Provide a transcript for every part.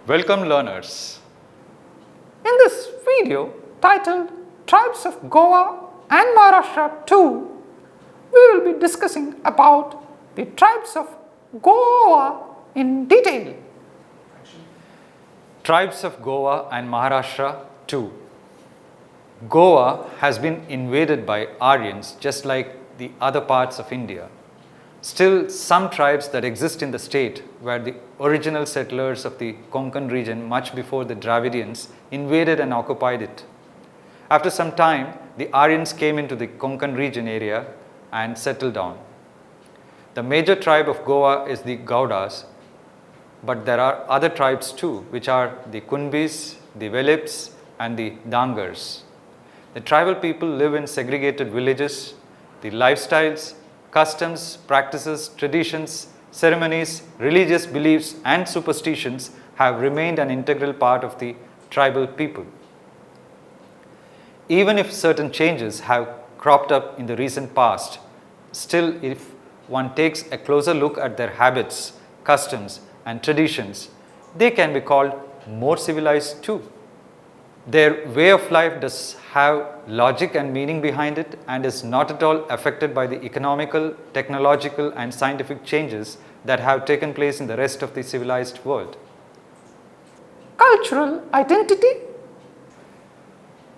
Welcome learners. In this video titled Tribes of Goa and Maharashtra 2, we will be discussing about the tribes of Goa in detail. Tribes of Goa and Maharashtra 2. Goa has been invaded by Aryans just like the other parts of India. Still, some tribes that exist in the state were the original settlers of the Konkan region much before the Dravidians invaded and occupied it. After some time, the Aryans came into the Konkan region area and settled down. The major tribe of Goa is the Gowdas, but there are other tribes too, which are the Kunbis, the Velips, and the Dangars. The tribal people live in segregated villages. The lifestyles, customs, practices, traditions, ceremonies, religious beliefs, and superstitions have remained an integral part of the tribal people. Even if certain changes have cropped up in the recent past, still, if one takes a closer look at their habits, customs, and traditions, they can be called more civilized too. Their way of life does have logic and meaning behind it and is not at all affected by the economical, technological, and scientific changes that have taken place in the rest of the civilized world. Cultural identity.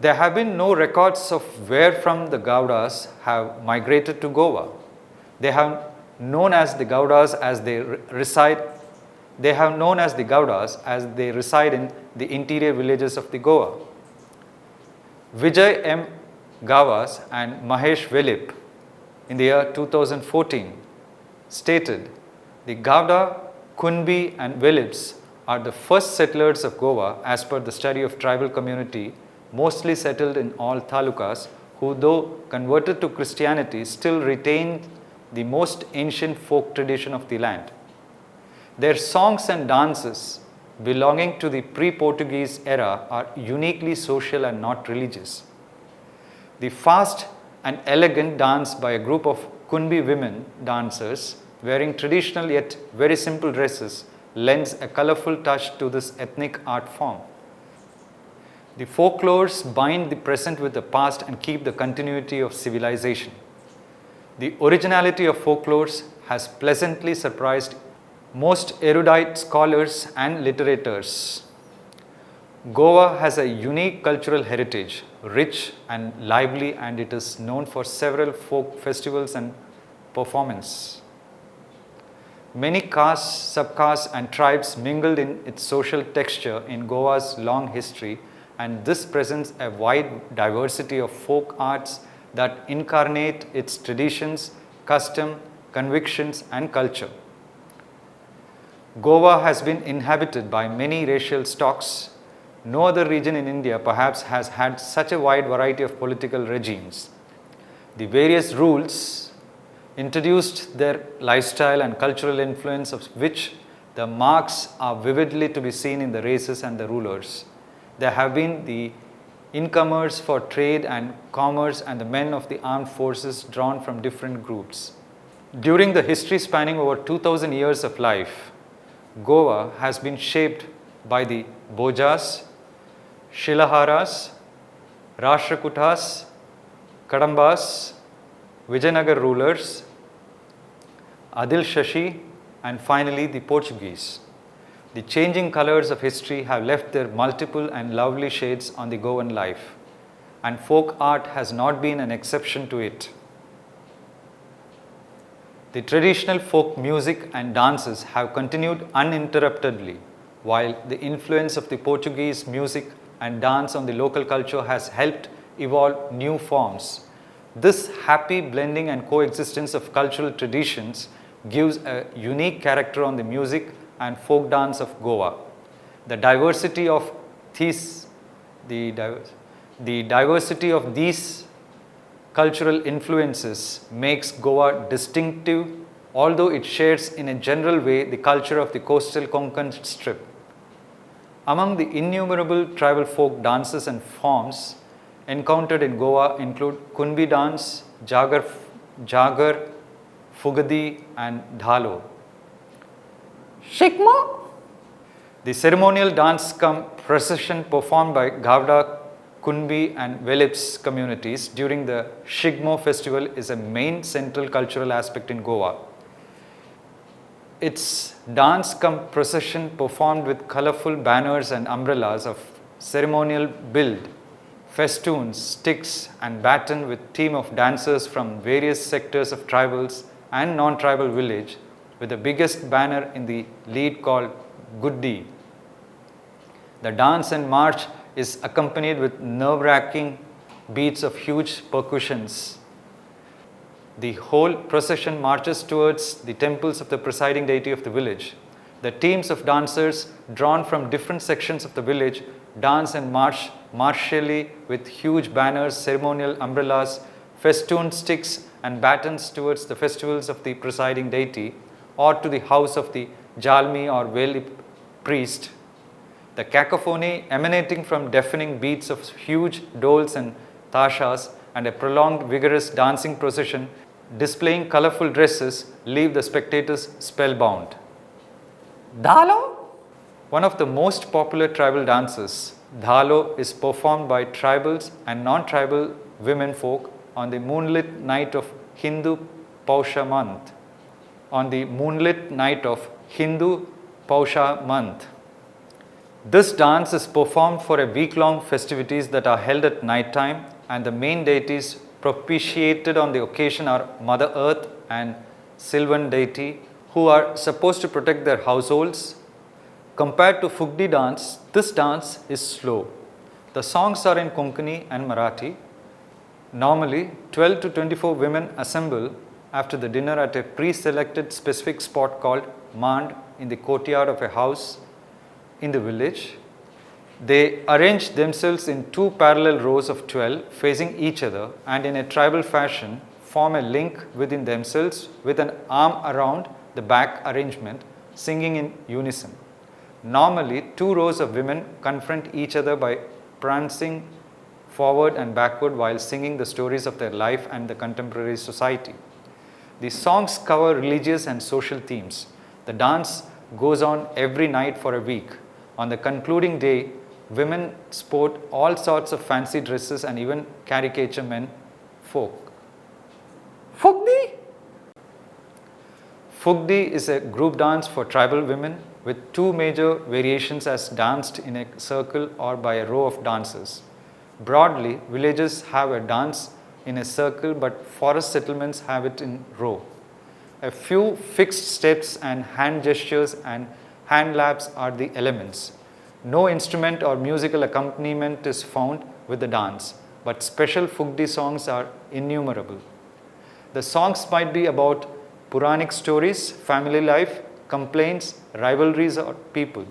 There have been no records of where from the Gowdas have migrated to Goa. They have known as the Gowdas as they reside in the interior villages of the Goa. Vijay M. Gowdas and Mahesh Velip in the year 2014 stated, the Gowda, Kunbi and Velips are the first settlers of Goa as per the study of tribal community mostly settled in all talukas, who though converted to Christianity still retained the most ancient folk tradition of the land. Their songs and dances belonging to the pre-Portuguese era are uniquely social and not religious. The fast and elegant dance by a group of Kunbi women dancers wearing traditional yet very simple dresses lends a colorful touch to this ethnic art form. The folklores bind the present with the past and keep the continuity of civilization. The originality of folklores has pleasantly surprised most erudite scholars and literators. Goa has a unique cultural heritage, rich and lively, and it is known for several folk festivals and performances. Many castes, subcastes, and tribes mingled in its social texture in Goa's long history, and this presents a wide diversity of folk arts that incarnate its traditions, custom, convictions, and culture. Goa has been inhabited by many racial stocks. No other region in India perhaps has had such a wide variety of political regimes. The various rules introduced their lifestyle and cultural influence, of which the marks are vividly to be seen in the races and the rulers. There have been the incomers for trade and commerce and the men of the armed forces drawn from different groups. During the history spanning over 2000 years of life, Goa has been shaped by the Bojas, Shilaharas, Rashtrakutas, Kadambas, Vijayanagar rulers, Adil Shashi, and finally the Portuguese. The changing colors of history have left their multiple and lovely shades on the Goan life, and folk art has not been an exception to it. The traditional folk music and dances have continued uninterruptedly, while the influence of the Portuguese music and dance on the local culture has helped evolve new forms. This happy blending and coexistence of cultural traditions gives a unique character on the music and folk dance of Goa. The diversity of these cultural influences makes Goa distinctive, although it shares in a general way the culture of the coastal Konkan strip. Among the innumerable tribal folk dances and forms encountered in Goa include Kunbi Dance, Jagar, Fukdi, and Dhalo. Shikma. The ceremonial dance cum procession performed by Gowda, Kunbi and Velip's communities during the Shigmo festival is a main central cultural aspect in Goa. Its dance cum procession performed with colorful banners and umbrellas of ceremonial build, festoons, sticks and baton with team of dancers from various sectors of tribals and non-tribal village, with the biggest banner in the lead called Guddi. The dance and march is accompanied with nerve-wracking beats of huge percussions. The whole procession marches towards the temples of the presiding deity of the village. The teams of dancers drawn from different sections of the village dance and march martially with huge banners, ceremonial umbrellas, festooned sticks and batons towards the festivals of the presiding deity or to the house of the Jalmi or Velip priest. The cacophony emanating from deafening beats of huge doles and tashas and a prolonged vigorous dancing procession displaying colorful dresses leave the spectators spellbound. Dalo? One of the most popular tribal dances, Dhalo, is performed by tribals and non-tribal women folk on the moonlit night of Hindu Pausha month. On the moonlit night of Hindu Pausha month. This dance is performed for a week-long festivities that are held at night time, and the main deities propitiated on the occasion are Mother Earth and Sylvan deity, who are supposed to protect their households. Compared to Fukdi dance, this dance is slow. The songs are in Konkani and Marathi. Normally, 12 to 24 women assemble after the dinner at a pre-selected specific spot called Mand in the courtyard of a house in the village. They arrange themselves in two parallel rows of 12 facing each other and in a tribal fashion form a link within themselves with an arm around the back arrangement, singing in unison. Normally, two rows of women confront each other by prancing forward and backward while singing the stories of their life and the contemporary society. The songs cover religious and social themes. The dance goes on every night for a week. On the concluding day, women sport all sorts of fancy dresses and even caricature men folk. Fukdi? Fukdi is a group dance for tribal women with two major variations as danced in a circle or by a row of dancers. Broadly, villages have a dance in a circle, but forest settlements have it in row. A few fixed steps and hand gestures and hand laps are the elements. No instrument or musical accompaniment is found with the dance, but special Fukdi songs are innumerable. The songs might be about Puranic stories, family life, complaints, rivalries or people.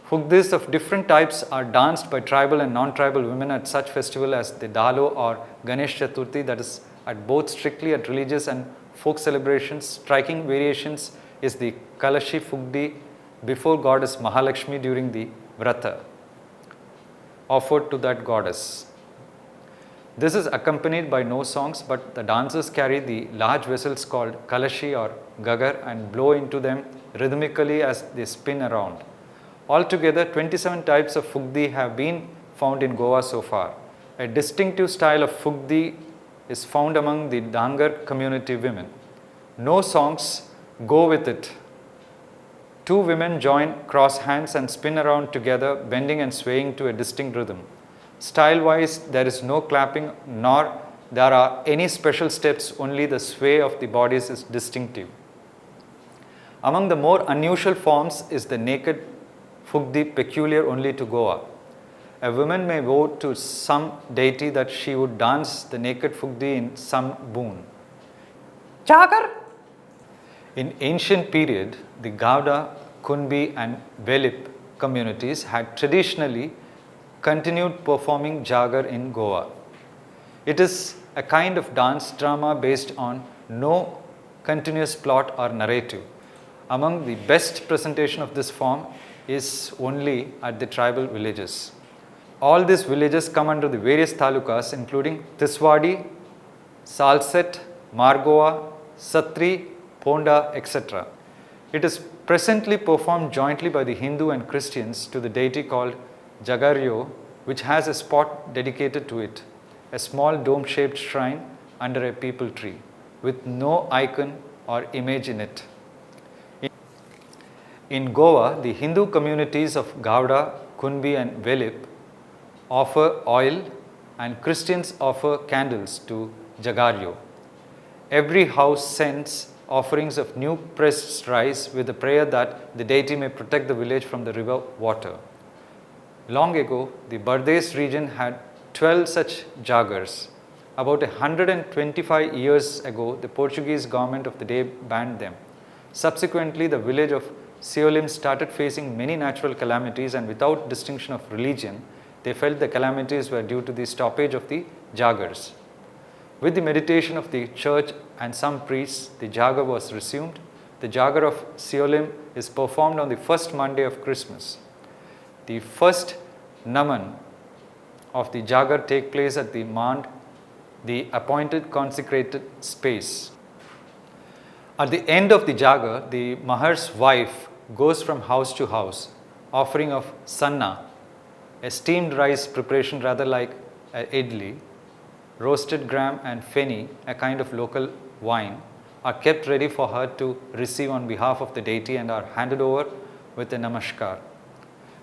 Fukdis of different types are danced by tribal and non-tribal women at such festival as the Dalo or Ganesh Chaturthi, that is at both strictly at religious and folk celebrations. Striking variations is the Kalashi Fukdi before goddess Mahalakshmi during the Vrata offered to that goddess. This is accompanied by no songs, but the dancers carry the large vessels called Kalashi or Gagar and blow into them rhythmically as they spin around. Altogether, 27 types of Fukdi have been found in Goa so far. A distinctive style of Fukdi is found among the Dangar community women. No songs go with it. Two women join, cross hands and spin around together, bending and swaying to a distinct rhythm. Style-wise, there is no clapping nor there are any special steps, only the sway of the bodies is distinctive. Among the more unusual forms is the naked Fukdi, peculiar only to Goa. A woman may vow to some deity that she would dance the naked Fukdi in some boon. Jagar? In ancient period, the Gowda, Kunbi and Velip communities had traditionally continued performing Jagar in Goa. It is a kind of dance drama based on no continuous plot or narrative. Among the best presentation of this form is only at the tribal villages. All these villages come under the various talukas including Tiswadi, Salset, Margoa, Satri, Ponda, etc. It is presently performed jointly by the Hindu and Christians to the deity called Jagaryo, which has a spot dedicated to it, a small dome-shaped shrine under a peepal tree, with no icon or image in it. In Goa, the Hindu communities of Gowda, Kunbi and Velip offer oil and Christians offer candles to Jagaryo. Every house sends offerings of new pressed rice with the prayer that the deity may protect the village from the river water. Long ago, the Bardes region had 12 such jagars. About 125 years ago, the Portuguese government of the day banned them. Subsequently, the village of Seolim started facing many natural calamities, and without distinction of religion, they felt the calamities were due to the stoppage of the jagars. With the meditation of the church and some priests, the jagar was resumed. The jagar of Seolim is performed on the first Monday of Christmas. The first naman of the jagar take place at the mand, the appointed consecrated space. At the end of the jagar, the mahar's wife goes from house to house, offering of sanna, a steamed rice preparation rather like a idli, roasted gram and feni, a kind of local wine, are kept ready for her to receive on behalf of the deity and are handed over with a namaskar.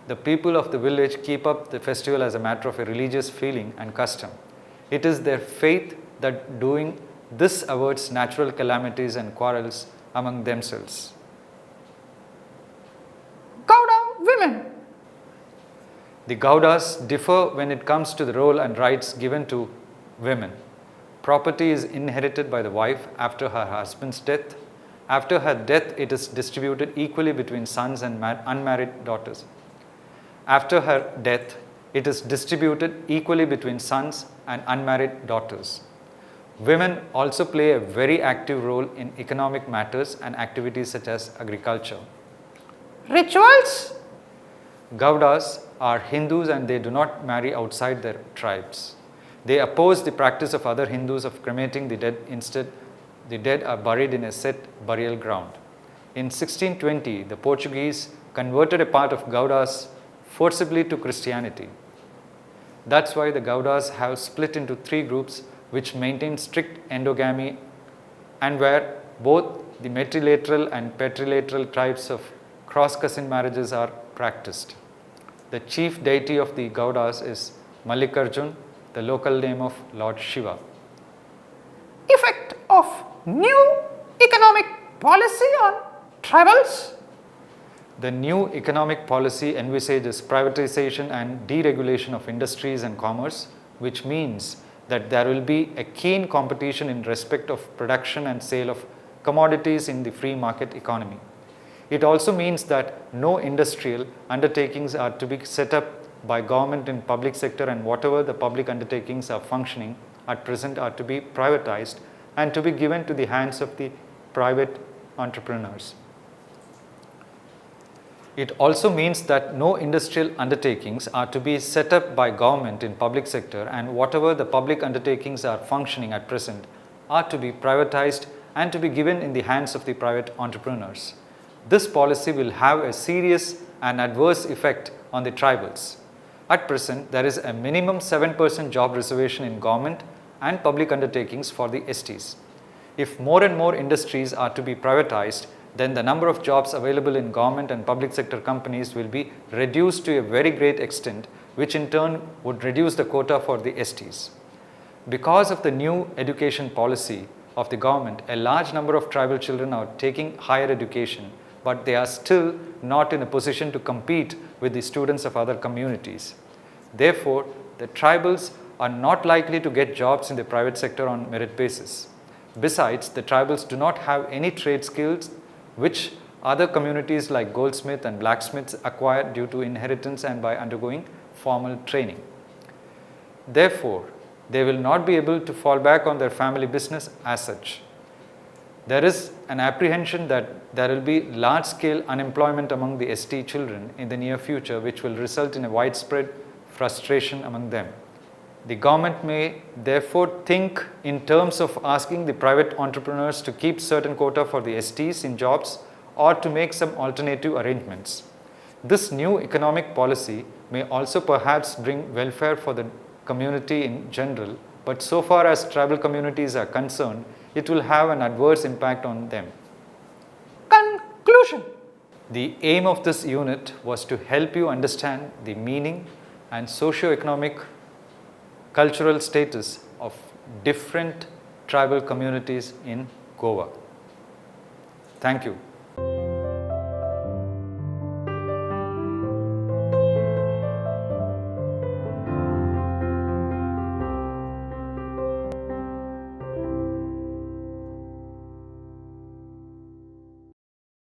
The people of the village keep up the festival as a matter of a religious feeling and custom. It is their faith that doing this averts natural calamities and quarrels among themselves. Gowda women. The Gowdas differ when it comes to the role and rights given to women. Property is inherited by the wife after her husband's death. After her death, it is distributed equally between sons and unmarried daughters. After her death, it is distributed equally between sons and unmarried daughters. Women also play a very active role in economic matters and activities such as agriculture. Rituals. Gowdas are Hindus and they do not marry outside their tribes. They oppose the practice of other Hindus of cremating the dead. Instead, the dead are buried in a set burial ground. In 1620, the Portuguese converted a part of Gowdas forcibly to Christianity. That's why the Gowdas have split into 3 groups which maintain strict endogamy and where both the matrilateral and patrilateral types of cross-cousin marriages are practiced. The chief deity of the Gowdas is Mallikarjun, the local name of Lord Shiva. Effect of new economic policy on tribals. The new economic policy envisages privatization and deregulation of industries and commerce, which means that there will be a keen competition in respect of production and sale of commodities in the free market economy. It also means that no industrial undertakings are to be set up by government in public sector, and whatever the public undertakings are functioning at present are to be privatized and to be given to the hands of the private entrepreneurs. It also means that no industrial undertakings are to be set up by government in public sector, and whatever the public undertakings are functioning at present are to be privatized and to be given in the hands of the private entrepreneurs. This policy will have a serious and adverse effect on the tribals. At present, there is a minimum 7% job reservation in government and public undertakings for the STs. If more and more industries are to be privatized, then the number of jobs available in government and public sector companies will be reduced to a very great extent, which in turn would reduce the quota for the STs. Because of the new education policy of the government, a large number of tribal children are taking higher education, but they are still not in a position to compete with the students of other communities. Therefore, the tribals are not likely to get jobs in the private sector on merit basis. Besides, the tribals do not have any trade skills which other communities like goldsmith and blacksmiths acquire due to inheritance and by undergoing formal training. Therefore, they will not be able to fall back on their family business as such. There is an apprehension that there will be large-scale unemployment among the ST children in the near future, which will result in a widespread frustration among them. The government may therefore think in terms of asking the private entrepreneurs to keep certain quota for the STs in jobs, or to make some alternative arrangements. This new economic policy may also perhaps bring welfare for the community in general, but so far as tribal communities are concerned, it will have an adverse impact on them. Conclusion. The aim of this unit was to help you understand the meaning and socio-economic cultural status of different tribal communities in Goa. Thank you.